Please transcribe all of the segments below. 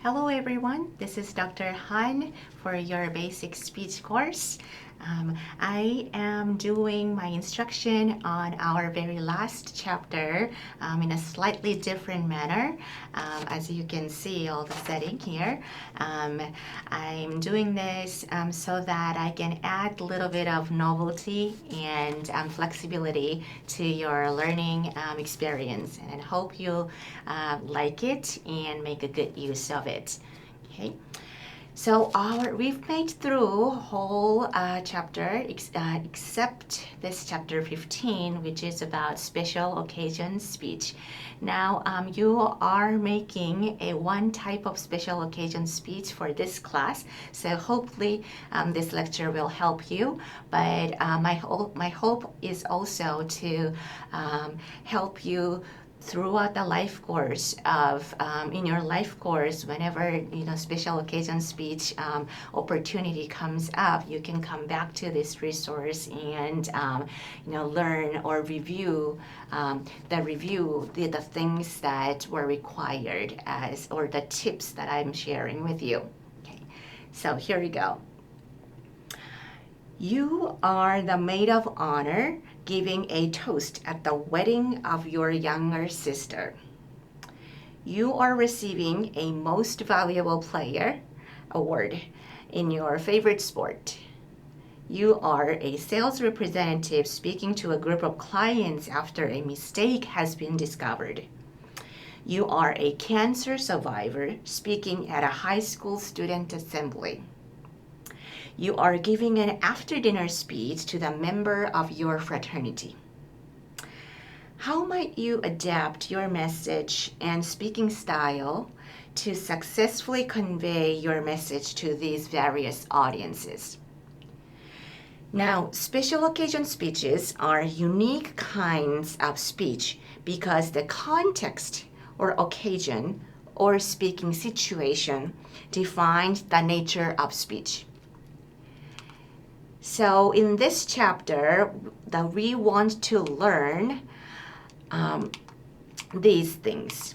Hello everyone, this is Dr. Han for your basic speech course. I am doing my instruction on our very last chapter in a slightly different manner. As you can see all the setting here. I'm doing this so that I can add a little bit of novelty and flexibility to your learning experience, and I hope you like it and make a good use of it. Okay. So we've made through whole chapter except this chapter 15, which is about special occasion speech. Now you are making a one type of special occasion speech for this class, so hopefully this lecture will help you. But my hope is also to help you throughout the life course of in your life course. Whenever special occasion speech opportunity comes up, you can come back to this resource and learn or review the things that were required or the tips that I'm sharing with you. Okay, so here we go. You are the maid of honor giving a toast at the wedding of your younger sister. You are receiving a most valuable player award in your favorite sport. You are a sales representative speaking to a group of clients after a mistake has been discovered. You are a cancer survivor speaking at a high school student assembly. You are giving an after-dinner speech to the member of your fraternity. How might you adapt your message and speaking style to successfully convey your message to these various audiences? Now, special occasion speeches are unique kinds of speech because the context or occasion or speaking situation defines the nature of speech. So in this chapter, we want to learn these things.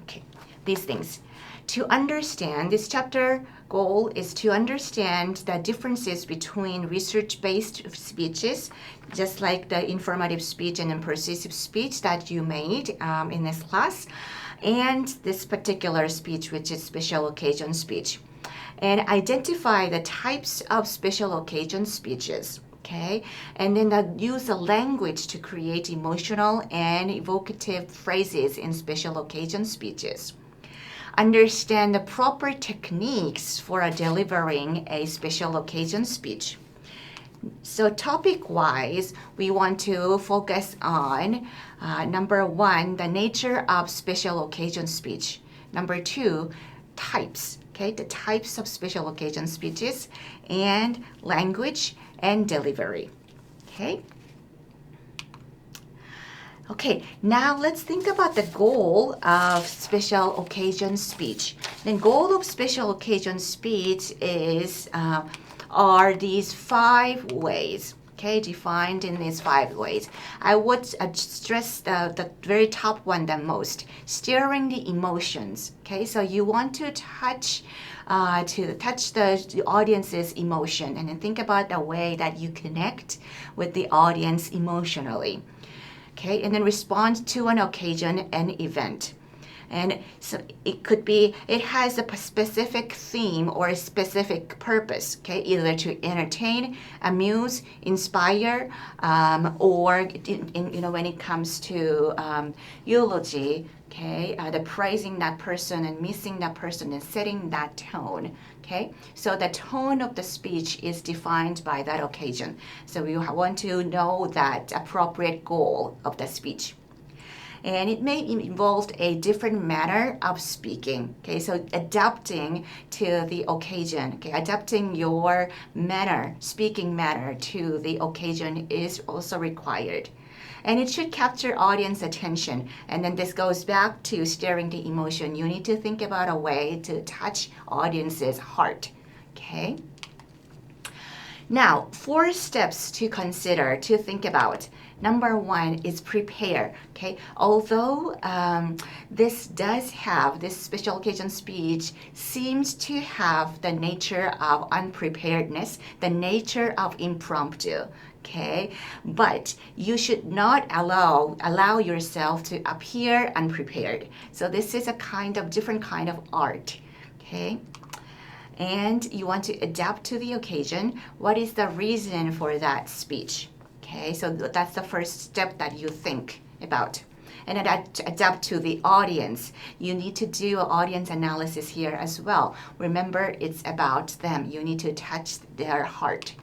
Okay, these things. To understand, this chapter goal is to understand the differences between research-based speeches, just like the informative speech and persuasive speech that you made in this class, and this particular speech, which is special occasion speech. And identify the types of special occasion speeches, okay? And then use the language to create emotional and evocative phrases in special occasion speeches. Understand the proper techniques for delivering a special occasion speech. So topic-wise, we want to focus on number one, the nature of special occasion speech. Number two, types. Okay, the types of special occasion speeches, and language and delivery. Okay, now let's think about the goal of special occasion speech. The goal of special occasion speech are these 5 ways. Okay, defined in these 5 ways. I would stress the very top one the most, stirring the emotions. Okay, so you want to touch the audience's emotion, and then think about the way that you connect with the audience emotionally. Okay, and then respond to an occasion and event. And so it has a specific theme or a specific purpose, okay? Either to entertain, amuse, inspire, or when it comes to eulogy, okay? The praising that person and missing that person and setting that tone, okay? So the tone of the speech is defined by that occasion. So we want to know that appropriate goal of the speech. And it may involve a different manner of speaking. Okay, so adapting to the occasion, okay, adapting your speaking manner to the occasion is also required. And it should capture audience attention. And then this goes back to stirring the emotion. You need to think about a way to touch audience's heart. Okay. Now, 4 steps to consider, to think about. Number one is prepare. Okay, although this special occasion speech seems to have the nature of unpreparedness, the nature of impromptu. Okay, but you should not allow yourself to appear unprepared. So this is a different kind of art. Okay, and you want to adapt to the occasion. What is the reason for that speech? Okay, so that's the first step that you think about. And adapt to the audience. You need to do an audience analysis here as well. Remember, it's about them. You need to touch their heart.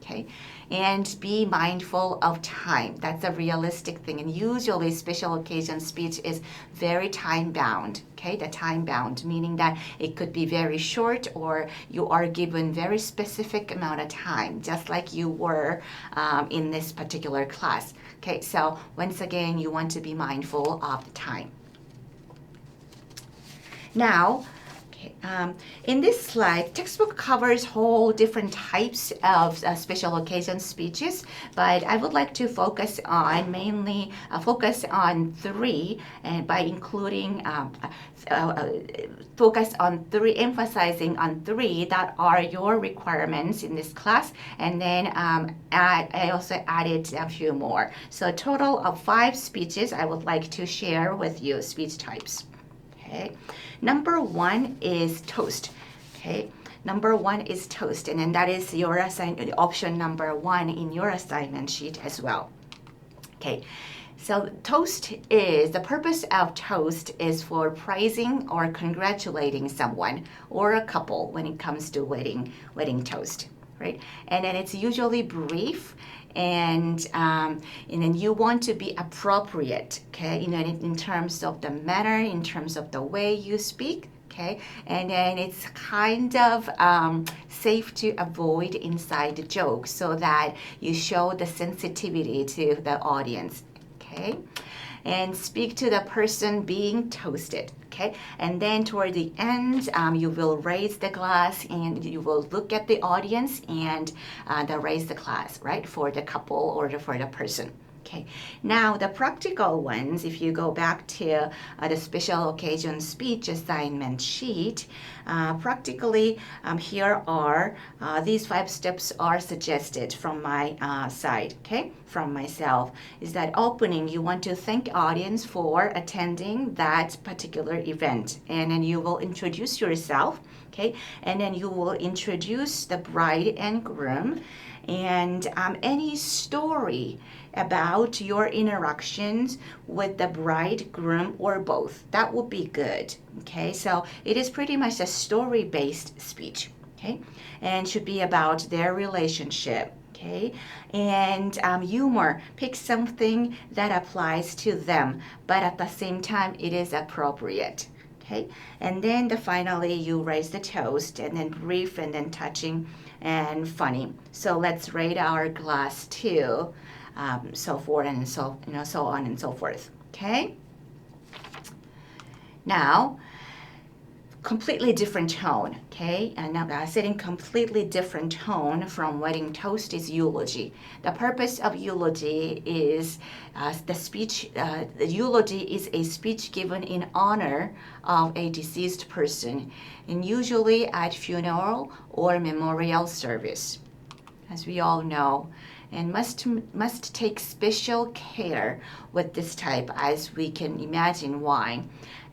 Okay, and be mindful of time. That's a realistic thing. And usually special occasion speech is very time bound. Okay, the time bound, meaning that it could be very short or you are given very specific amount of time, just like you were in this particular class. Okay, so once again, you want to be mindful of the time. Now, in this slide, textbook covers whole different types of special occasion speeches, but I would like to focus on three, and by including emphasizing on three that are your requirements in this class, and then I also added a few more. So a total of 5 speeches I would like to share with you, speech types. Okay. Number one is toast. Okay. Number one is toast, and then that is your option number 1 in your assignment sheet as well. Okay. So the purpose of toast is for praising or congratulating someone or a couple when it comes to wedding toast, right? And then it's usually brief. And then you want to be appropriate, okay, in terms of the manner, in terms of the way you speak, okay, and then it's safe to avoid inside jokes so that you show the sensitivity to the audience, okay, and speak to the person being toasted. Okay, and then toward the end, you will raise the glass and you will look at the audience and raise the glass, right, for the couple or for the person. Okay, now the practical ones, if you go back to the special occasion speech assignment sheet, practically here are these 5 steps are suggested from my side, okay, from myself. Is that opening, you want to thank audience for attending that particular event, and then you will introduce yourself, okay, and then you will introduce the bride and groom, and any story about your interactions with the bridegroom or both. That would be good. Okay, so it is pretty much a story-based speech. Okay, and should be about their relationship. Okay, and humor. Pick something that applies to them, but at the same time, it is appropriate. Okay, and then finally you raise the toast, and then brief, and then touching and funny. So let's rate our glass too. So forth and so on and so forth. Okay. Now, completely different tone. Okay, and now setting completely different tone from wedding toast is eulogy. The purpose of eulogy is the eulogy is a speech given in honor of a deceased person, and usually at funeral or memorial service, as we all know. And must take special care with this type, as we can imagine why.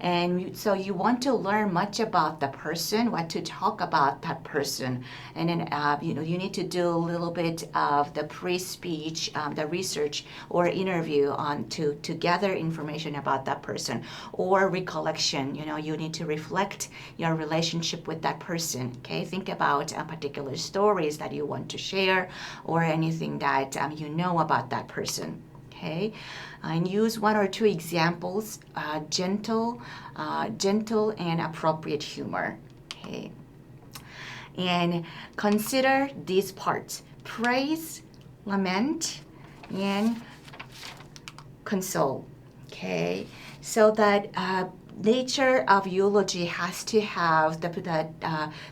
And so you want to learn much about the person, what to talk about that person, and then you need to do a little bit of the pre-speech, the research or interview on to gather information about that person, or recollection. You need to reflect your relationship with that person. Okay, think about particular stories that you want to share, or anything that you know about that person. Okay, and use 1 or 2 examples, gentle and appropriate humor. Okay, and consider these parts: praise, lament, and console. Okay, so that nature of eulogy has to have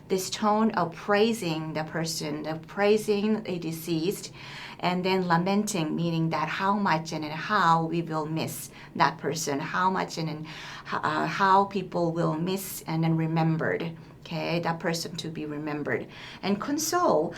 this tone of praising the person, of praising a deceased, And then lamenting, meaning that how much and how we will miss that person, how much and how people will miss and then remembered. Okay, that person to be remembered. And console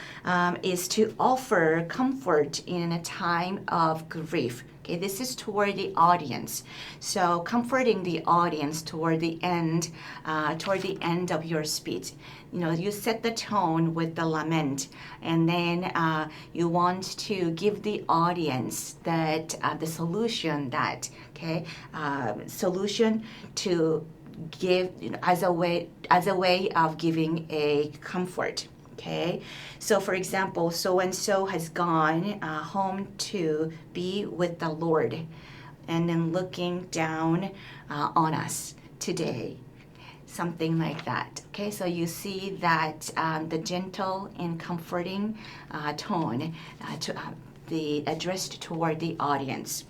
is to offer comfort in a time of grief. Okay, this is toward the audience. So comforting the audience toward the end of your speech. You know, you set the tone with the lament, and then you want to give the audience that the solution that solution to give, you know, as a way of giving a comfort. Okay, so for example, so and so has gone home to be with the Lord, and then looking down on us today, something like that. Okay, so you see that the gentle and comforting tone the addressed toward the audience.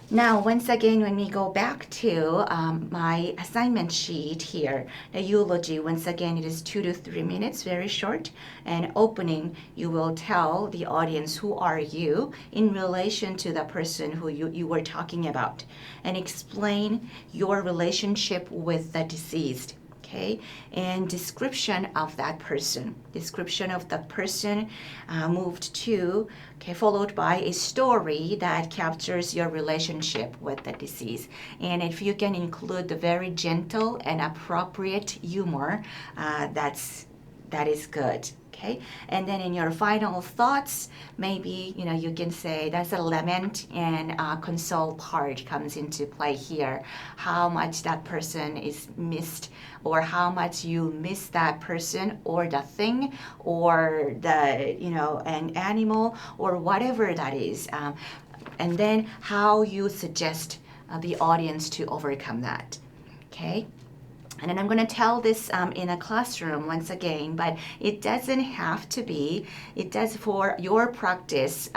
Now, once again, when we go back to my assignment sheet here, the eulogy, once again, it is 2 to 3 minutes, very short. And opening, you will tell the audience who are you in relation to the person who you were talking about, and explain your relationship with the deceased. Okay, and description of that person. Description of the person moved to, okay, followed by a story that captures your relationship with the deceased. And if you can include the very gentle and appropriate humor, that is good. Okay, and then in your final thoughts, maybe you can say that's a lament and console part comes into play here. How much that person is missed, or how much you miss that person or the thing or the an animal or whatever that is, and then how you suggest the audience to overcome that. Okay. And then I'm going to tell this in a classroom once again, but it doesn't have to be, for your practice,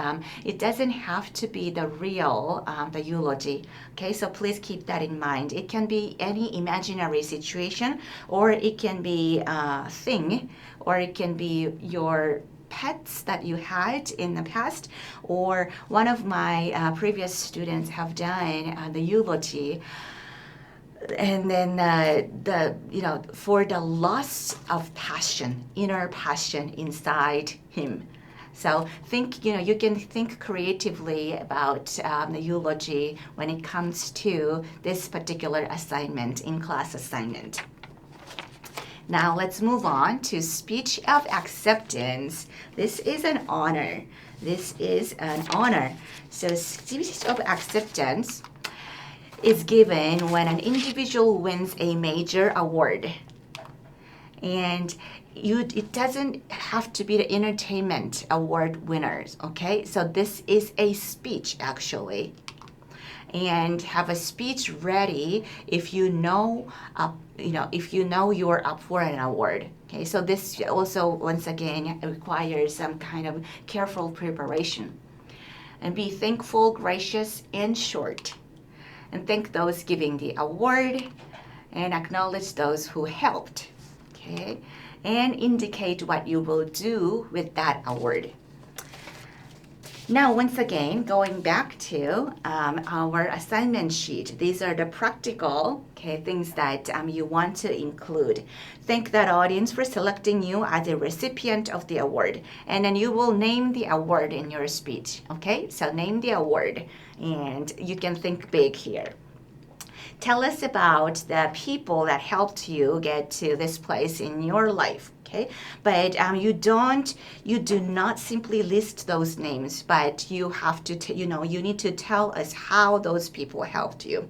it doesn't have to be the real, the eulogy. Okay, so please keep that in mind. It can be any imaginary situation, or it can be a thing, or it can be your pets that you had in the past, or one of my previous students have done the eulogy. And then for the loss of passion, inner passion inside him. So think, you can think creatively about the eulogy when it comes to this particular assignment, in-class assignment. Now let's move on to speech of acceptance. This is an honor. This is an honor. So speech of acceptance is given when an individual wins a major award. And it doesn't have to be the entertainment award winners, okay? So this is a speech actually. And have a speech ready if you know you're up for an award. Okay, so this also once again requires some kind of careful preparation. And be thankful, gracious, and short. And thank those giving the award, and acknowledge those who helped, okay? And indicate what you will do with that award. Now, once again, going back to our assignment sheet, these are the practical things that you want to include. Thank that audience for selecting you as a recipient of the award. And then you will name the award in your speech, okay? So name the award, and you can think big here. Tell us about the people that helped you get to this place in your life. Okay, but you do not simply list those names, but you have to, you need to tell us how those people helped you,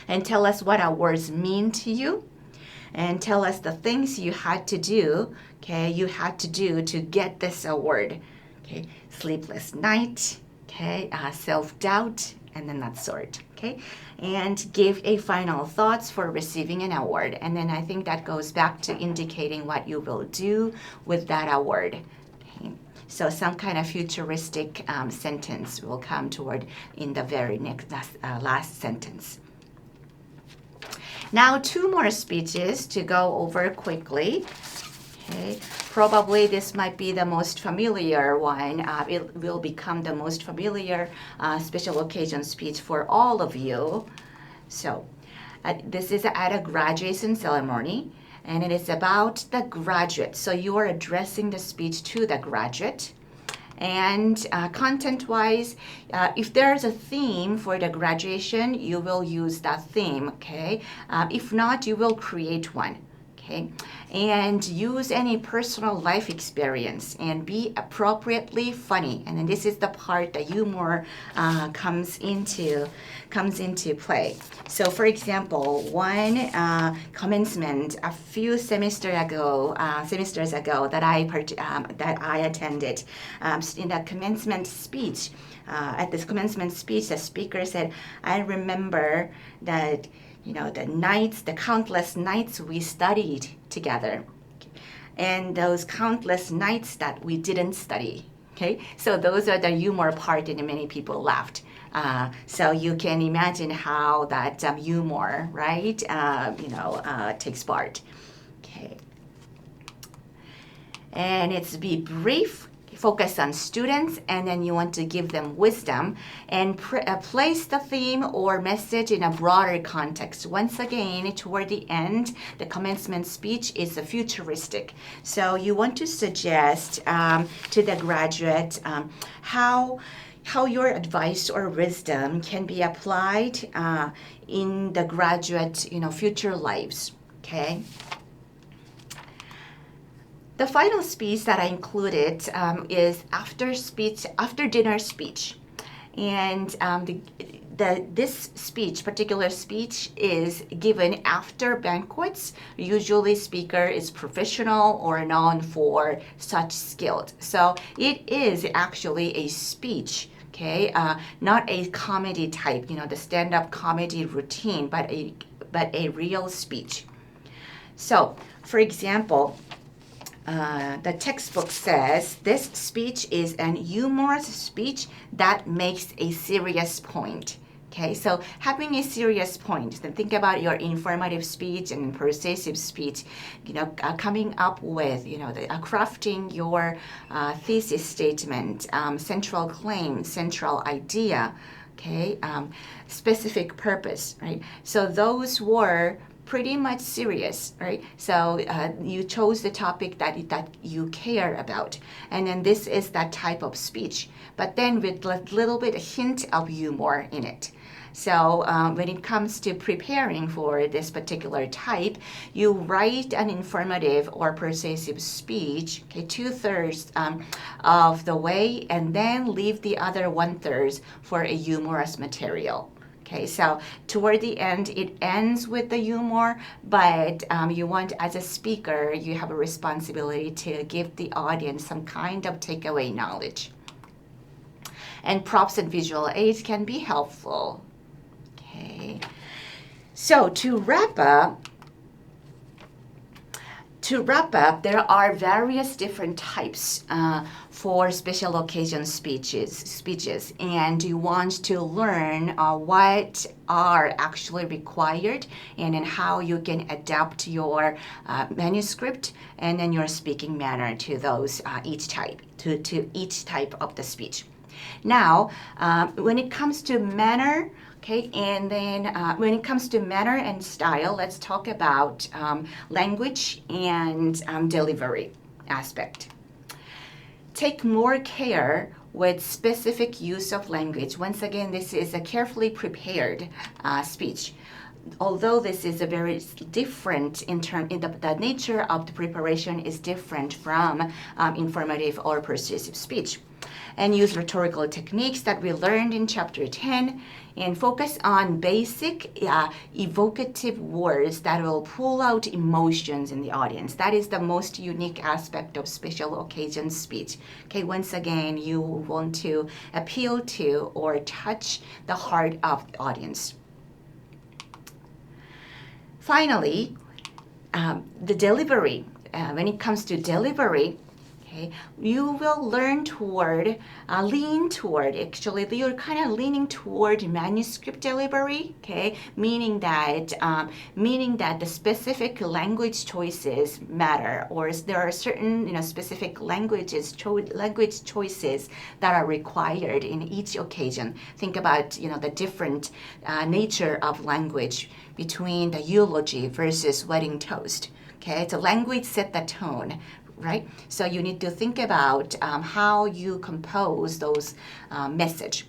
and tell us what awards mean to you, and tell us the things you had to do. Okay, you had to do to get this award. Okay, sleepless night. Okay, self-doubt, and then that sort. Okay, and give a final thoughts for receiving an award. And then I think that goes back to indicating what you will do with that award. Okay, so some kind of futuristic sentence will come toward in the very last sentence. Now 2 more speeches to go over quickly. Okay, probably this might be the most familiar one. It will become the most familiar special occasion speech for all of you. So this is at a graduation ceremony, and it is about the graduate. So you are addressing the speech to the graduate. And content-wise, if there's a theme for the graduation, you will use that theme, okay? If not, you will create one. Okay, and use any personal life experience and be appropriately funny. And then this is the part that humor comes into play. So, for example, one commencement a few semesters ago that I attended, in that commencement speech. At this commencement speech, the speaker said, "I remember that." The countless nights we studied together, and those countless nights that we didn't study. Okay, so those are the humor part, and many people laughed. So you can imagine how that humor, right? Takes part. Okay, and it's be brief. Focus on students, and then you want to give them wisdom and place the theme or message in a broader context. Once again, toward the end, the commencement speech is futuristic. So you want to suggest to the graduate how your advice or wisdom can be applied in the graduate future lives. Okay. The final speech that I included is after dinner speech, and this particular speech is given after banquets. Usually, speaker is professional or known for such skills. So it is actually a speech. Okay, not a comedy type, the stand-up comedy routine, but a real speech. So, for example. The textbook says this speech is an humorous speech that makes a serious point. Okay, so having a serious point, then think about your informative speech and persuasive speech, coming up with, crafting your thesis statement, central claim, central idea, okay, specific purpose, right? So those were pretty much serious, right? So you chose the topic that you care about, and then this is that type of speech, but then with a little bit hint of humor in it. So when it comes to preparing for this particular type, you write an informative or persuasive speech, okay, 2/3 of the way, and then leave the other 1/3 for a humorous material. Okay, so toward the end, it ends with the humor, but you want, as a speaker, you have a responsibility to give the audience some kind of takeaway knowledge. And props and visual aids can be helpful. Okay, so to wrap up, there are various different types for special occasion speeches, and you want to learn what are actually required, and then how you can adapt your manuscript and then your speaking manner to those each type of the speech. Now, when it comes to manner. Okay, and then when it comes to manner and style, let's talk about language and delivery aspect. Take more care with specific use of language. Once again, this is a carefully prepared speech. Although this is a very different the nature of the preparation is different from informative or persuasive speech. And use rhetorical techniques that we learned in chapter 10, and focus on basic evocative words that will pull out emotions in the audience. That is the most unique aspect of special occasion speech. Okay, once again, you want to appeal to or touch the heart of the audience. Finally, the delivery. When it comes to delivery, Okay, you will learn toward, lean toward, actually, you're kind of leaning toward manuscript delivery, okay, meaning that the specific language choices matter, or there are certain, specific language choices that are required in each occasion. Think about, the different nature of language between the eulogy versus wedding toast. Okay, so language set the tone, right? So you need to think about how you compose those message.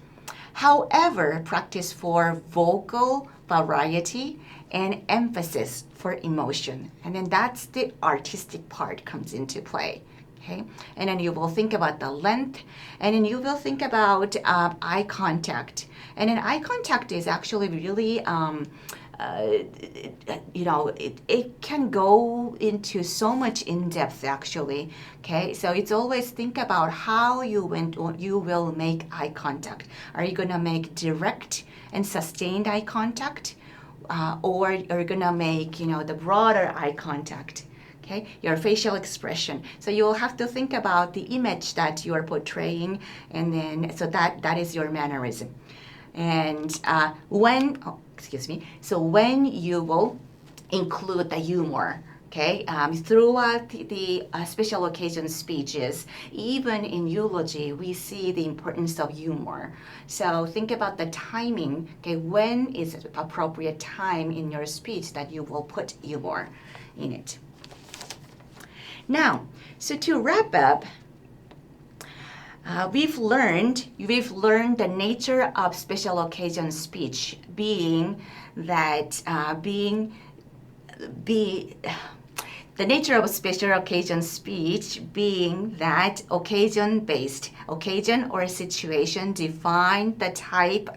However, practice for vocal variety and emphasis for emotion. And then that's the artistic part comes into play. Okay, and then you will think about the length, and then you will think about eye contact. And then eye contact is actually really it can go into so much in depth actually. Okay, so it's always think about how you will make eye contact. Are you gonna make direct and sustained eye contact, or are you gonna make the broader eye contact? Okay, your facial expression. So you will have to think about the image that you are portraying, and then so that is your mannerism. And so when you will include the humor, okay, throughout the special occasion speeches, even in eulogy, we see the importance of humor. So think about the timing, okay, when is it appropriate time in your speech that you will put humor in it. Now, so to wrap up, we've learned the nature of special occasion speech being that the nature of special occasion speech being that occasion or situation define the type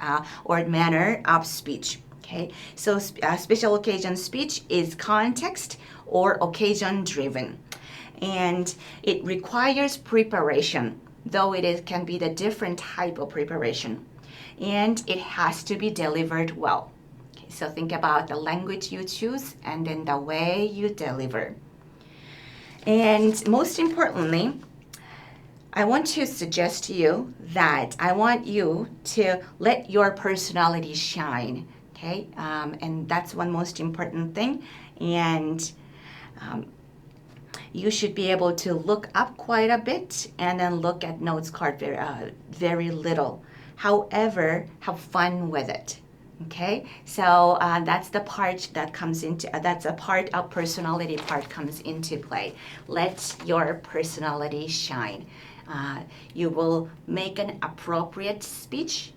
or manner of speech. Okay, so special occasion speech is context or occasion driven, and it requires preparation, though can be the different type of preparation, and it has to be delivered well. Okay, so think about the language you choose and then the way you deliver. And most importantly, I want to suggest to you that I want you to let your personality shine. Okay, and that's one most important thing. And you should be able to look up quite a bit and then look at notes card very little. However, have fun with it. Okay, so that's the part that comes into, that's a part of personality part comes into play. Let your personality shine. You will make an appropriate speech,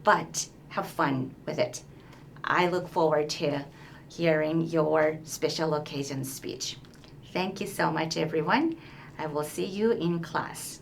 but have fun with it. I look forward to hearing your special occasion speech. Thank you so much, everyone. I will see you in class.